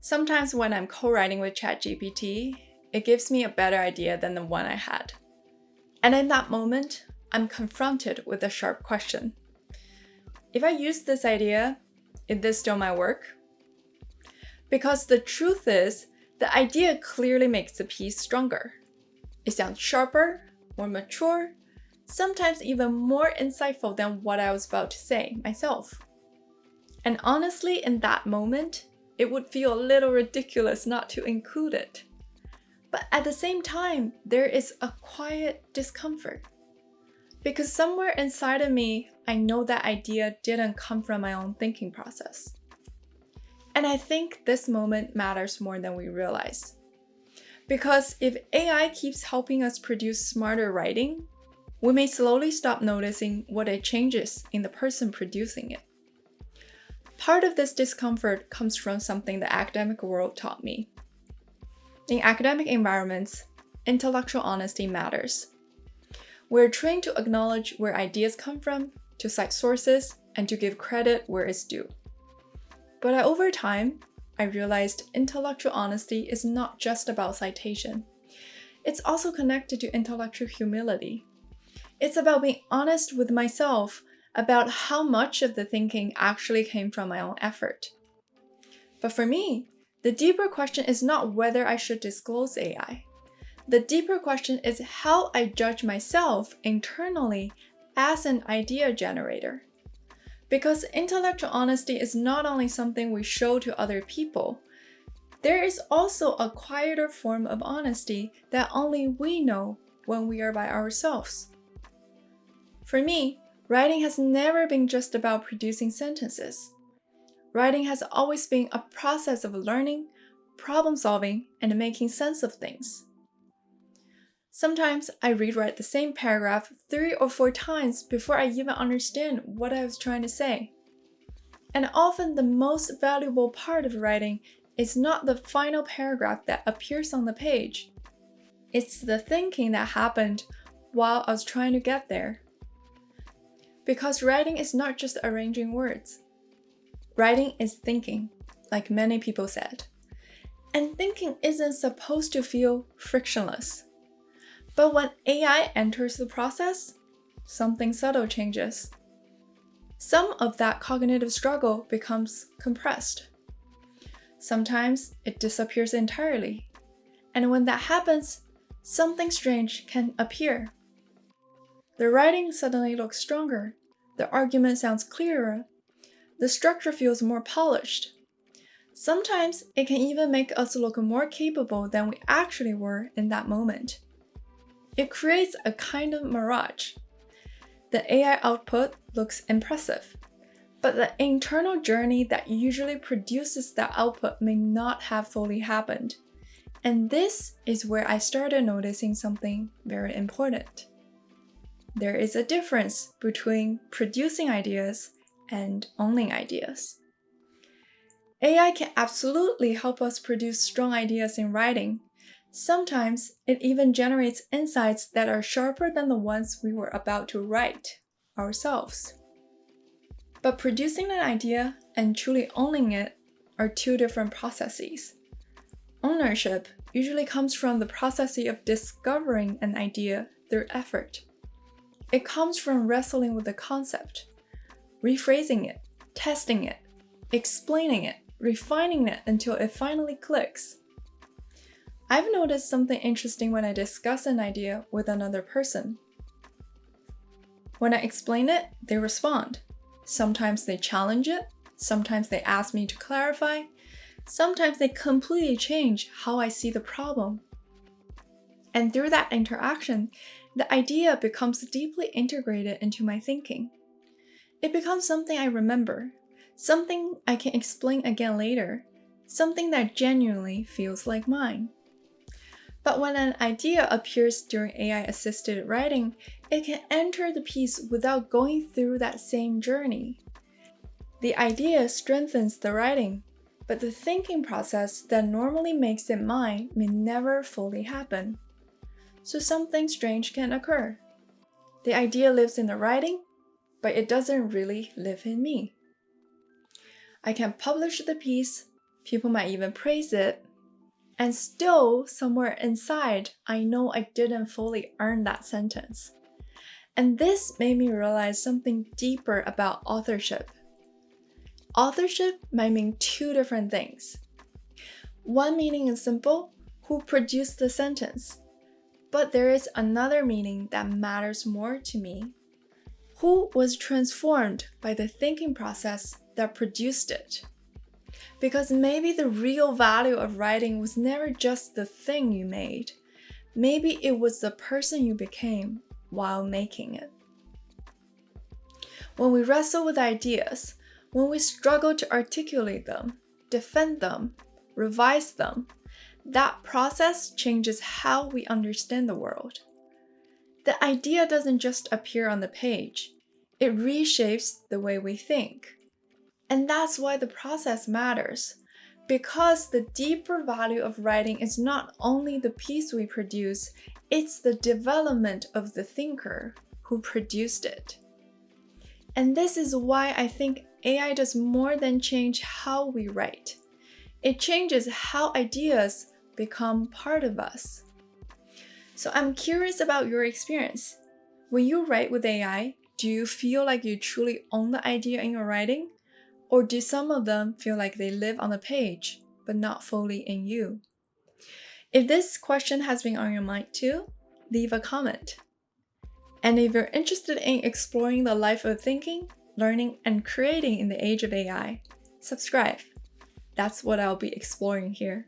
Sometimes when I'm co-writing with ChatGPT, it gives me a better idea than the one I had. And in that moment, I'm confronted with a sharp question. If I use this idea, is this still my work? Because the truth is, the idea clearly makes the piece stronger. It sounds sharper, more mature, sometimes even more insightful than what I was about to say myself. And honestly, in that moment, it would feel a little ridiculous not to include it. But at the same time, there is a quiet discomfort. Because somewhere inside of me, I know that idea didn't come from my own thinking process. And I think this moment matters more than we realize. Because if AI keeps helping us produce smarter writing, we may slowly stop noticing what it changes in the person producing it. Part of this discomfort comes from something the academic world taught me. In academic environments, intellectual honesty matters. We're trained to acknowledge where ideas come from, to cite sources, and to give credit where it's due. But over time, I realized intellectual honesty is not just about citation. It's also connected to intellectual humility. It's about being honest with myself about how much of the thinking actually came from my own effort. But for me, the deeper question is not whether I should disclose AI. The deeper question is how I judge myself internally as an idea generator. Because intellectual honesty is not only something we show to other people, there is also a quieter form of honesty that only we know when we are by ourselves. For me, writing has never been just about producing sentences. Writing has always been a process of learning, problem solving, and making sense of things. Sometimes I rewrite the same paragraph 3 or 4 times before I even understand what I was trying to say. And often the most valuable part of writing is not the final paragraph that appears on the page. It's the thinking that happened while I was trying to get there. Because writing is not just arranging words. Writing is thinking, like many people said. And thinking isn't supposed to feel frictionless. But when AI enters the process, something subtle changes. Some of that cognitive struggle becomes compressed. Sometimes it disappears entirely. And when that happens, something strange can appear. The writing suddenly looks stronger, the argument sounds clearer, the structure feels more polished. Sometimes it can even make us look more capable than we actually were in that moment. It creates a kind of mirage. The AI output looks impressive, but the internal journey that usually produces that output may not have fully happened. And this is where I started noticing something very important. There is a difference between producing ideas and owning ideas. AI can absolutely help us produce strong ideas in writing. Sometimes it even generates insights that are sharper than the ones we were about to write ourselves. But producing an idea and truly owning it are two different processes. Ownership usually comes from the process of discovering an idea through effort. It comes from wrestling with the concept, rephrasing it, testing it, explaining it, refining it until it finally clicks. I've noticed something interesting when I discuss an idea with another person. When I explain it, they respond. Sometimes they challenge it, sometimes they ask me to clarify, sometimes they completely change how I see the problem. And through that interaction, the idea becomes deeply integrated into my thinking. It becomes something I remember, something I can explain again later, something that genuinely feels like mine. But when an idea appears during AI-assisted writing, it can enter the piece without going through that same journey. The idea strengthens the writing, but the thinking process that normally makes it mine may never fully happen. So something strange can occur. The idea lives in the writing, but it doesn't really live in me. I can publish the piece, People might even praise it. And still, somewhere inside, I know I didn't fully earn that sentence. And this made me realize something deeper about authorship. Authorship might mean two different things. One meaning is simple, who produced the sentence? But there is another meaning that matters more to me. Who was transformed by the thinking process that produced it? Because maybe the real value of writing was never just the thing you made. Maybe it was the person you became while making it. When we wrestle with ideas, when we struggle to articulate them, defend them, revise them, that process changes how we understand the world. The idea doesn't just appear on the page, it reshapes the way we think. And that's why the process matters, because the deeper value of writing is not only the piece we produce, it's the development of the thinker who produced it. And this is why I think AI does more than change how we write. It changes how ideas become part of us. So I'm curious about your experience. When you write with AI, do you feel like you truly own the idea in your writing? Or do some of them feel like they live on the page, but not fully in you? If this question has been on your mind too, leave a comment. And if you're interested in exploring the life of thinking, learning, and creating in the age of AI, subscribe. That's what I'll be exploring here.